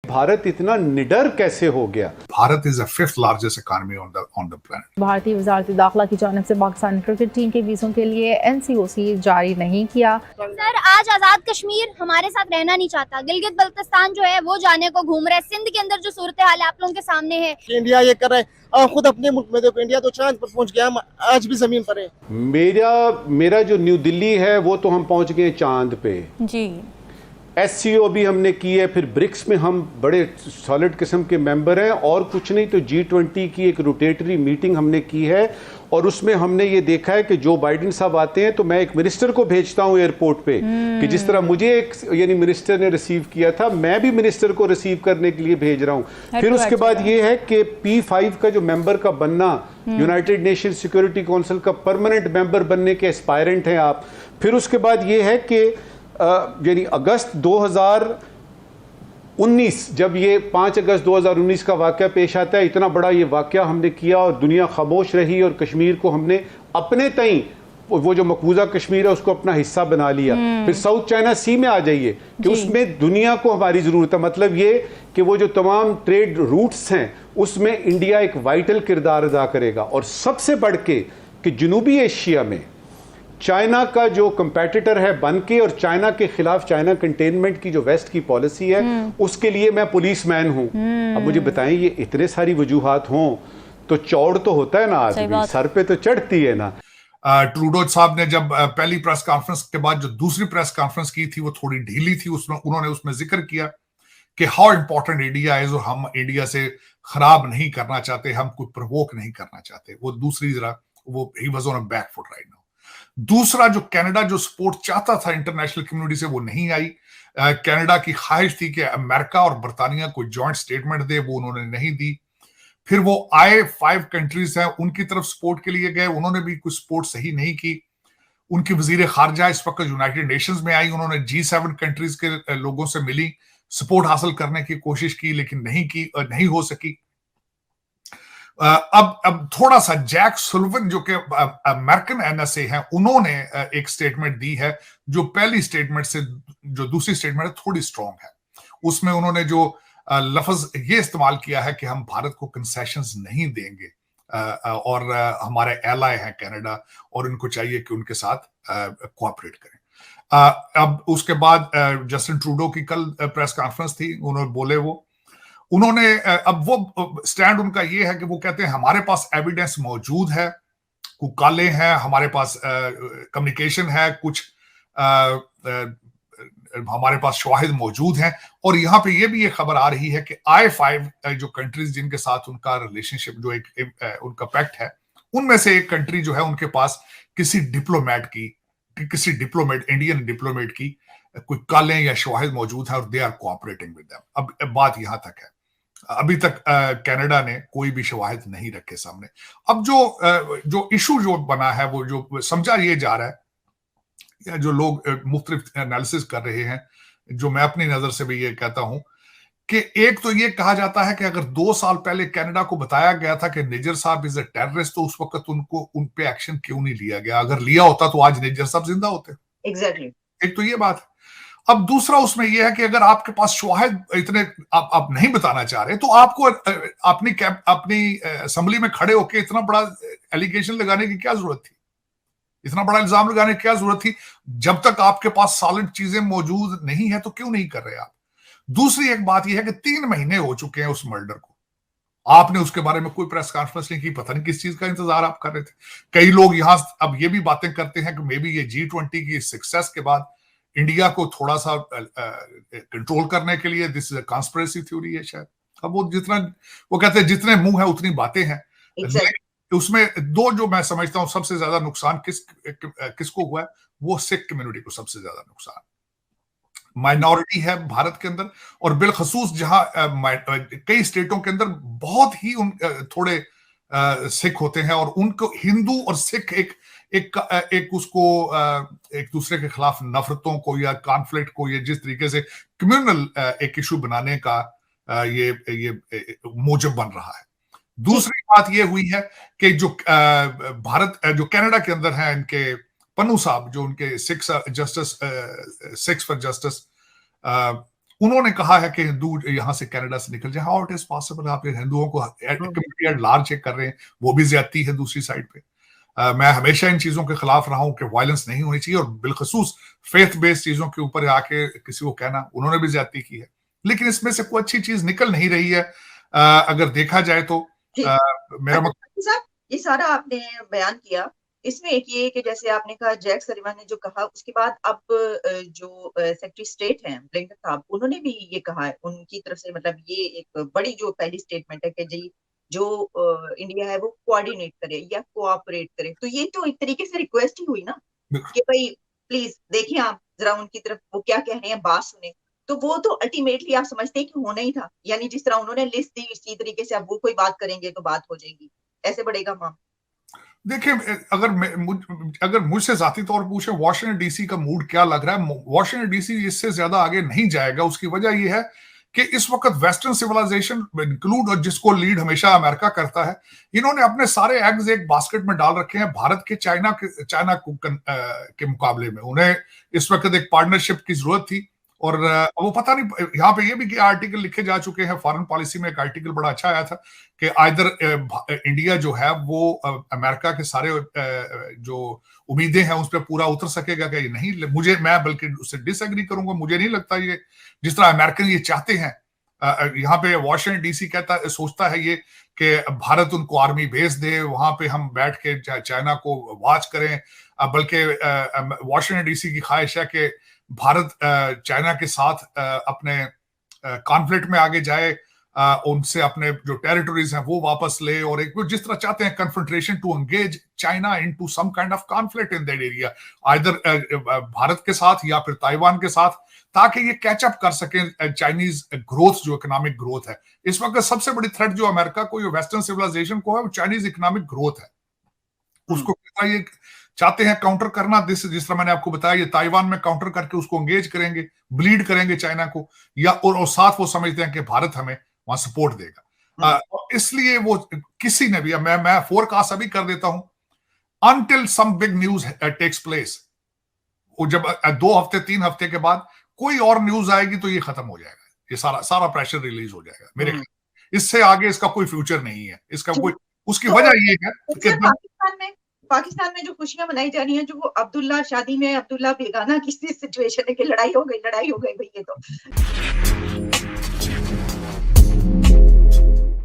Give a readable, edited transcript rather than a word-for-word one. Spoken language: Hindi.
भारत इतना निडर कैसे हो गया? Bharat is the fifth largest economy on the planet. भारतीय वजारत दाखिला की जानिब से पाकिस्तान क्रिकेट टीम के वीजों के लिए NCOC जारी नहीं किया। सर, आज आजाद कश्मीर हमारे साथ रहना नहीं चाहता। गिलगित बल्तिस्तान जो है वो जाने को घूम रहा है। सिंध के अंदर जो सूरत हाल है आप लोगों के सामने है। इंडिया ये कर रहा है, आप खुद अपने मुल्क में देखो, इंडिया तो चांद पर पहुंच गया, हम आज भी जमीन पर है। मेरा जो न्यू दिल्ली है वो तो हम पहुंच गए चांद पे जी। SCO भी हमने की है, फिर ब्रिक्स में हम बड़े सॉलिड किस्म के मेंबर हैं, और कुछ नहीं तो G20 की एक रोटेटरी मीटिंग हमने की है, और उसमें हमने ये देखा है कि जो बाइडेन साहब आते हैं तो मैं एक मिनिस्टर को भेजता हूं एयरपोर्ट पे कि जिस तरह मुझे एक यानी मिनिस्टर ने रिसीव किया था, मैं भी मिनिस्टर को रिसीव करने के लिए भेज रहा हूं। फिर उसके बाद ये है कि P5 का जो मेंबर का बनना, यूनाइटेड नेशन सिक्योरिटी काउंसिल का परमानेंट मेंबर बनने के एस्पायरेंट हैं आप। फिर उसके बाद ये है कि यानी अगस्त 2019, जब ये 5 अगस्त 2019 का वाकया पेश आता है, इतना बड़ा ये वाकया हमने किया और दुनिया खामोश रही, और कश्मीर को हमने अपने तई वो जो मकबूजा कश्मीर है उसको अपना हिस्सा बना लिया। फिर साउथ चाइना सी में आ जाइए कि उसमें दुनिया को हमारी जरूरत है। मतलब ये कि वो जो तमाम ट्रेड रूट्स हैं उसमें इंडिया एक वाइटल किरदार अदा करेगा। और सबसे बढ़ के कि जनूबी एशिया में चाइना का जो कंपेटिटर है बन के, और चाइना के खिलाफ चाइना कंटेनमेंट की जो वेस्ट की पॉलिसी है उसके लिए मैं पुलिस मैन हूं। अब मुझे बताएं, ये इतने सारी वजूहात हों तो चौड़ तो होता है ना आदमी, सर पे तो चढ़ती है ना। ट्रूडो साहब ने जब पहली प्रेस कॉन्फ्रेंस के बाद जो दूसरी प्रेस कॉन्फ्रेंस की थी वो थोड़ी ढीली थी। उसमें उन्होंने उसमें जिक्र किया कि हाउ इंपॉर्टेंट इंडिया है, जो हम इंडिया से खराब नहीं करना चाहते, हम कोई प्रवोक नहीं करना चाहते। वो दूसरी जरा वो he was on a back foot right now. दूसरा, जो कनाडा जो सपोर्ट चाहता था इंटरनेशनल कम्युनिटी से, वो नहीं आई। कनाडा की ख्वाहिश थी कि अमेरिका और बरतानिया कोई जॉइंट स्टेटमेंट दे, वो उन्होंने नहीं दी। फिर वो I5 कंट्रीज हैं, उनकी तरफ सपोर्ट के लिए गए, उन्होंने भी कुछ सपोर्ट सही नहीं की। उनकी वजीर खारजा इस वक्त यूनाइटेड नेशंस में आई, उन्होंने G7 कंट्रीज के लोगों से मिली, सपोर्ट हासिल करने की कोशिश की, लेकिन नहीं हो सकी। अब थोड़ा सा जैक सुलिवन जो कि अमेरिकन NSA हैं, उन्होंने एक स्टेटमेंट दी है जो पहली स्टेटमेंट से जो दूसरी स्टेटमेंट है थोड़ी स्ट्रांग है। उसमें उन्होंने जो लफ्ज ये इस्तेमाल किया है कि हम भारत को कंसेशंस नहीं देंगे, और हमारे एलाय हैं कनाडा, और उनको चाहिए कि उनके साथ कोऑपरेट करें। अब उसके बाद जस्टिन ट्रूडो की कल प्रेस कॉन्फ्रेंस थी, उन्होंने बोले उन्होंने अब वो स्टैंड उनका ये है कि वो कहते हैं हमारे पास एविडेंस मौजूद है, कुछ काले हैं, हमारे पास कम्युनिकेशन है, कुछ हमारे पास शवाहिद मौजूद हैं। और यहाँ पे ये भी ये खबर आ रही है कि I5 जो कंट्रीज जिनके साथ उनका रिलेशनशिप जो एक उनका पैक्ट है, उनमें से एक कंट्री जो है उनके पास किसी इंडियन डिप्लोमेट की कोई काले या शवाहिद मौजूद है, और they are cooperating with them. अब बात यहां तक है, अभी तक कनाडा ने कोई भी शवाहिद नहीं रखे सामने। अब जो इशू जो बना है, वो जो समझा ये जा रहा है, या जो लोग मुख्तलिफ एनालिसिस कर रहे हैं, जो मैं अपनी नजर से भी ये कहता हूं कि एक तो ये कहा जाता है कि अगर 2 साल पहले कनाडा को बताया गया था कि निज्जर साहब इज अ टेररिस्ट, तो उस वक्त उन पे एक्शन क्यों नहीं लिया गया? अगर लिया होता तो आज निज्जर साहब जिंदा होते। एग्जैक्टली। एक तो ये बात है। अब दूसरा उसमें यह है कि अगर आपके पास शवाहिद इतने आप नहीं बताना चाह रहे, तो आपको अपनी असेंबली में खड़े होकर इतना बड़ा एलिगेशन लगाने की क्या जरूरत थी? इतना बड़ा इल्जाम लगाने की क्या जरूरत थी? जब तक आपके पास सॉलिड चीजें मौजूद नहीं है तो क्यों नहीं कर रहे आप? दूसरी एक बात यह है कि 3 महीने हो चुके हैं उस मर्डर को, आपने उसके बारे में कोई प्रेस कॉन्फ्रेंस नहीं की। पता नहीं किस चीज का इंतजार आप कर रहे थे। कई लोग यहां अब ये भी बातें करते हैं कि मे बी ये G20 की सक्सेस के बाद इंडिया को थोड़ा सा कंट्रोल करने के लिए this is a conspiracy theory है शायद। अब वो कहते हैं जितने मुंह है उतनी बातें हैं। उसमें दो जो मैं समझता हूं सबसे ज्यादा नुकसान किसको हुआ है, वो सिख कम्युनिटी को सबसे ज्यादा नुकसान। माइनॉरिटी है भारत के अंदर, और बिलखसूस जहां कई स्टेटों के अंदर बहुत ही थोड़े सिख होते हैं, और उनको हिंदू और सिख एक दूसरे के खिलाफ नफरतों को या कॉन्फ्लिक्ट को, या जिस तरीके से कम्युनल एक इशू बनाने का ये मोजब बन रहा है। दूसरी बात ये हुई है कि जो कनाडा के अंदर है, इनके पन्नू साहब जो उनके सिक्स फॉर जस्टिस उन्होंने कहा है कि हिंदू यहाँ से कनाडा से निकल जाए। How it is possible? आप हिंदुओं को कम्युनिटी एट लार्ज चेक कर रहे हैं, वो भी ज्यादती है दूसरी साइड पे। मैं हमेशा इन चीजों के खिलाफ रहा हूं कि वायलेंस नहीं होनी चाहिए, और बिलखसूस फेथ बेस्ड चीजों के ऊपर आके किसी को कहना, उन्होंने भी ज्यादती की है। लेकिन इसमें से कोई अच्छी चीज निकल नहीं रही है अगर देखा जाए तो। मेरा साहब, ये सारा आपने बयान किया, इसमें एक ये कि जैसे आपने कहा जैक सलिवान ने जो कहा, उसके बाद अब जो सेक्रेटरी स्टेट हैं ब्लिंकन साहब, उन्होंने भी ये कहा है उनकी तरफ से, मतलब ये एक बड़ी जो पहली स्टेटमेंट है कि जी जो इंडिया है वो कोऑर्डिनेट करे या कोऑपरेट करे। तो ये तो एक तरीके से रिक्वेस्ट ही हुई ना कि भाई प्लीज देखिए आप जरा उनकी तरफ वो क्या कह रहे हैं, बात सुने। तो वो तो अल्टीमेटली आप समझते हैं कि होना ही था, यानी जिस तरह उन्होंने लिस्ट दी इसी तरीके से अब वो कोई बात करेंगे तो बात हो जाएगी, ऐसे बढ़ेगा मामला। देखिए, अगर मुझसे जाती तौर पर पूछे वॉशिंगटन डीसी का मूड क्या लग रहा है, वॉशिंगटन डीसी इससे ज्यादा आगे नहीं जाएगा। उसकी वजह यह है कि इस वक्त वेस्टर्न सिविलाइजेशन इंक्लूड, और जिसको लीड हमेशा अमेरिका करता है, इन्होंने अपने सारे एग्स एक बास्केट में डाल रखे हैं भारत के चाइना के मुकाबले में। उन्हें इस वक्त एक पार्टनरशिप की जरूरत थी, और वो पता नहीं, यहाँ पे ये भी आर्टिकल लिखे जा चुके हैं, फॉरेन पॉलिसी में एक आर्टिकल बड़ा अच्छा आया था कि आइदर इंडिया जो है वो अमेरिका के सारे जो उम्मीदें हैं उस पर पूरा उतर सकेगा कि ये नहीं। मैं बल्कि उससे डिसएग्री करूंगा, मुझे नहीं लगता ये जिस तरह अमेरिकन ये चाहते हैं। यहाँ पे वॉशिंगटन डीसी सोचता है ये कि भारत उनको आर्मी भेज दे, वहां पे हम बैठ के चाइना को वॉच करें, बल्कि वॉशिंगटन डीसी की ख्वाहिश है कि भारत चाइना के साथ अपने कॉन्फ्लिक्ट में आगे जाए, उनसे अपने जो टेरिटरीज हैं वो वापस ले, और एक जिस तरह चाहते हैं confrontation to engage China into some kind of conflict in that area, either Bharat के साथ या फिर ताइवान के साथ, ताकि ये कैचअप कर सकें चाइनीज ग्रोथ, जो इकोनॉमिक ग्रोथ है। इस वक्त सबसे बड़ी थ्रेट जो अमेरिका को, जो वेस्टर्न सिविलाइजेशन को है, वो चाइनीज इकोनॉमिक ग्रोथ है। उसको ये चाहते हैं काउंटर करना, जिस तरह मैंने आपको बताया, ये ताइवान में काउंटर करके उसको एंगेज करेंगे, ब्लीड करेंगे चाइना को, या और साथ वो समझते हैं कि भारत हमें वहां सपोर्ट देगा। इसलिए वो किसी ने भी, मैं फोरकास्ट अभी कर देता हूं, until some big news takes place, वो जब 2 हफ्ते 3 हफ्ते के बाद कोई और न्यूज आएगी तो ये खत्म हो जाएगा, ये सारा प्रेशर रिलीज हो जाएगा मेरे ख्याल। इससे आगे इसका कोई फ्यूचर नहीं है, इसका कोई, उसकी वजह ये है कि पाकिस्तान में जो खुशियां मनाई जा रही हैं, जो वो अब्दुल्ला शादी में अब्दुल्ला बेगाना की सिचुएशन है कि लड़ाई हो गई भाई, ये तो